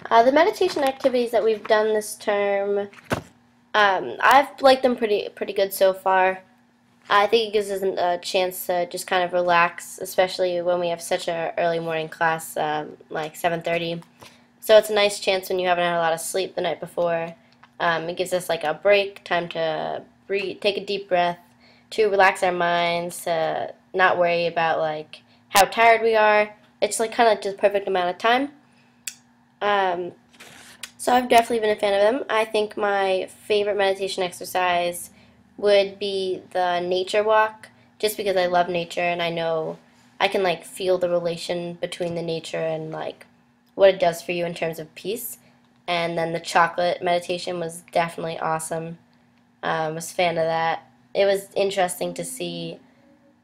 The meditation activities that we've done this term, I've liked them pretty good so far. I think it gives us a chance to just kind of relax, especially when we have such a early morning class, like 7:30. So it's a nice chance when you haven't had a lot of sleep the night before. It gives us like a break, time to breathe, take a deep breath, to relax our minds, to not worry about like how tired we are. It's like kind of just perfect amount of time. Um, so I've definitely been a fan of them. I think my favorite meditation exercise would be the nature walk, just because I love nature and I know I can like feel the relation between the nature and like what it does for you in terms of peace. And then the chocolate meditation was definitely awesome. I was a fan of that. It was interesting to see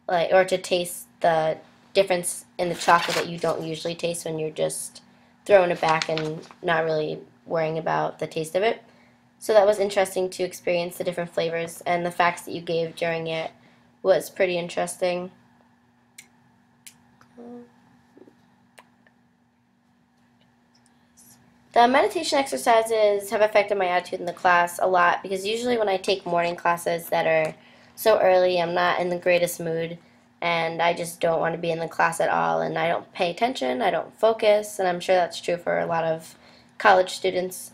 like or to taste the difference in the chocolate that you don't usually taste when you're just throwing it back and not really worrying about the taste of it. So that was interesting to experience the different flavors, and the facts that you gave during it was pretty interesting. The meditation exercises have affected my attitude in the class a lot because usually when I take morning classes that are so early, I'm not in the greatest mood and I just don't want to be in the class at all, and I don't pay attention, I don't focus, and I'm sure that's true for a lot of college students.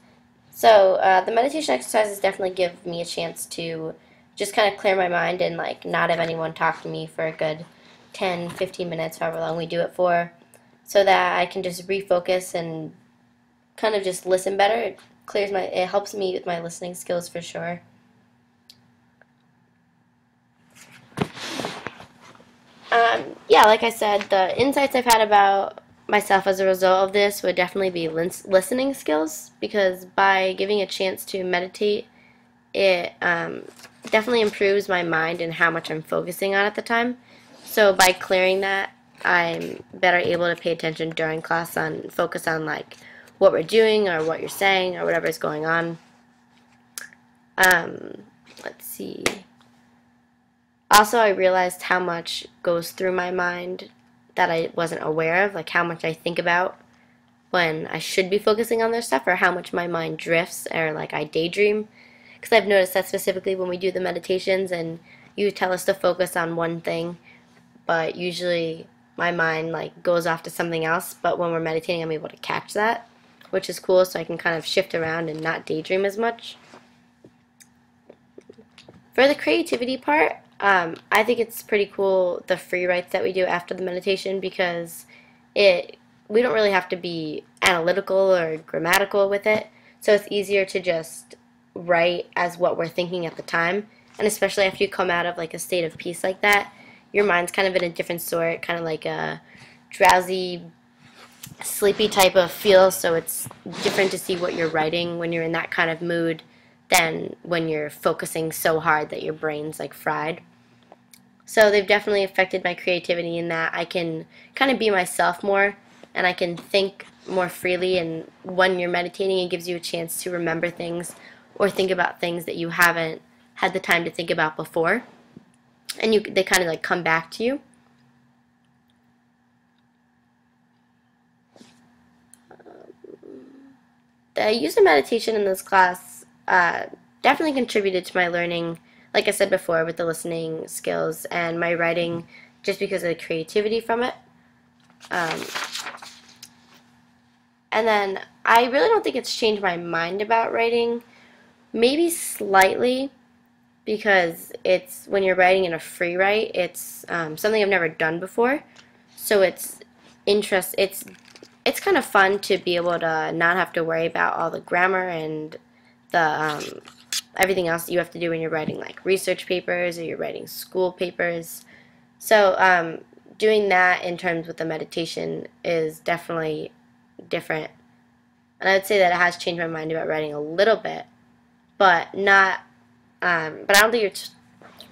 So the meditation exercises definitely give me a chance to just kind of clear my mind and like not have anyone talk to me for a good 10, 15 minutes, however long we do it for, so that I can just refocus and kind of just listen better. It helps me with my listening skills for sure. Yeah, like I said, the insights I've had about myself as a result of this would definitely be listening skills, because by giving a chance to meditate, it definitely improves my mind and how much I'm focusing on at the time. So by clearing that, I'm better able to pay attention during class and focus on like what we're doing or what you're saying or whatever's going on. Um, let's see. Also, I realized how much goes through my mind that I wasn't aware of, like how much I think about when I should be focusing on this stuff, or how much my mind drifts or like I daydream. Because I've noticed that specifically when we do the meditations and you tell us to focus on one thing, but usually my mind like goes off to something else, but when we're meditating I'm able to catch that, which is cool, so I can kind of shift around and not daydream as much. For the creativity part, I think it's pretty cool the free writes that we do after the meditation, because it we don't really have to be analytical or grammatical with it, so it's easier to just write as what we're thinking at the time. And especially after you come out of like a state of peace like that, your mind's kind of in a different sort, kind of like a drowsy, sleepy type of feel, so it's different to see what you're writing when you're in that kind of mood than when you're focusing so hard that your brain's like fried. So they've definitely affected my creativity in that I can kind of be myself more and I can think more freely, and when you're meditating it gives you a chance to remember things or think about things that you haven't had the time to think about before, and they kind of like come back to you. The use of meditation in this class definitely contributed to my learning, like I said before, with the listening skills and my writing, just because of the creativity from it. Um, and then I really don't think it's changed my mind about writing. Maybe slightly, because it's when you're writing in a free write, it's something I've never done before. So it's kind of fun to be able to not have to worry about all the grammar and the everything else that you have to do when you're writing like research papers or you're writing school papers. So doing that in terms with the meditation is definitely different. And I would say that it has changed my mind about writing a little bit, but not. But I don't think it's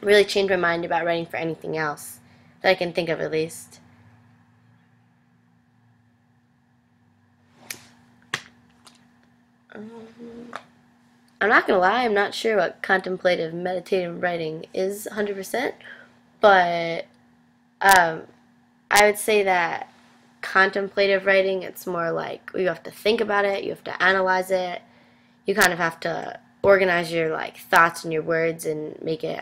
really changed my mind about writing for anything else that I can think of, at least. I'm not gonna lie, I'm not sure what contemplative meditative writing is 100%, but I would say that contemplative writing. It's more like you have to think about it, you have to analyze it, you kind of have to organize your like thoughts and your words and make it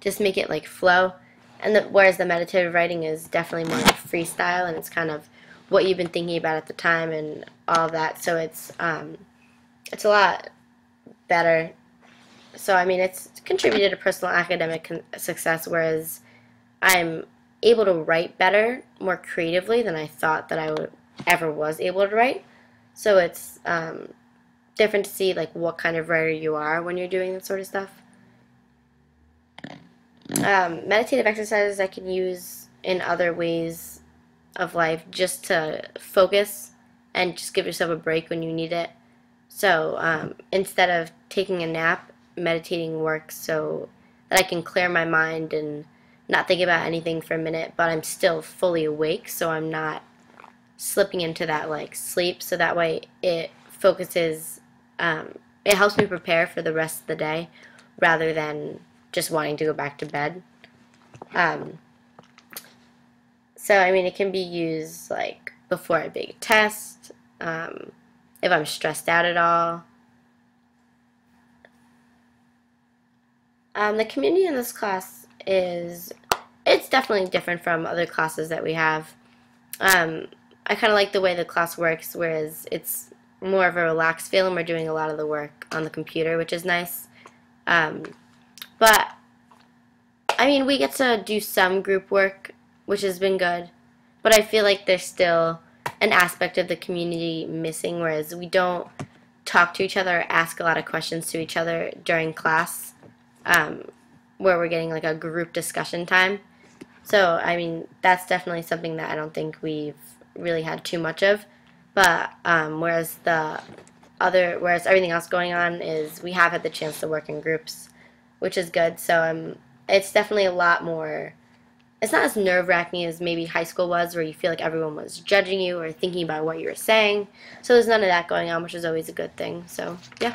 just make it like flow. And whereas the meditative writing is definitely more like freestyle, and it's kind of what you've been thinking about at the time and all of that. So it's a lot better. So I mean, it's contributed to personal academic success, whereas I'm able to write better, more creatively than I thought that I ever was able to write. So it's different to see like what kind of writer you are when you're doing that sort of stuff. Meditative exercises I can use in other ways of life just to focus and just give yourself a break when you need it. So instead of taking a nap, meditating works so that I can clear my mind and not think about anything for a minute, but I'm still fully awake, so I'm not slipping into that like sleep. So that way it focuses, it helps me prepare for the rest of the day rather than just wanting to go back to bed. So I mean, it can be used like before a big test, if I'm stressed out at all. The community in this class it's definitely different from other classes that we have. I kind of like the way the class works, whereas it's more of a relaxed feel and we're doing a lot of the work on the computer, which is nice. But, I mean, we get to do some group work, which has been good, but I feel like there's still an aspect of the community missing, whereas we don't talk to each other or ask a lot of questions to each other during class, where we're getting like a group discussion time. So, I mean, that's definitely something that I don't think we've really had too much of. But whereas everything else going on is we have had the chance to work in groups, which is good. So it's definitely a lot more. It's not as nerve-wracking as maybe high school was, where you feel like everyone was judging you or thinking about what you were saying. So there's none of that going on, which is always a good thing. So yeah.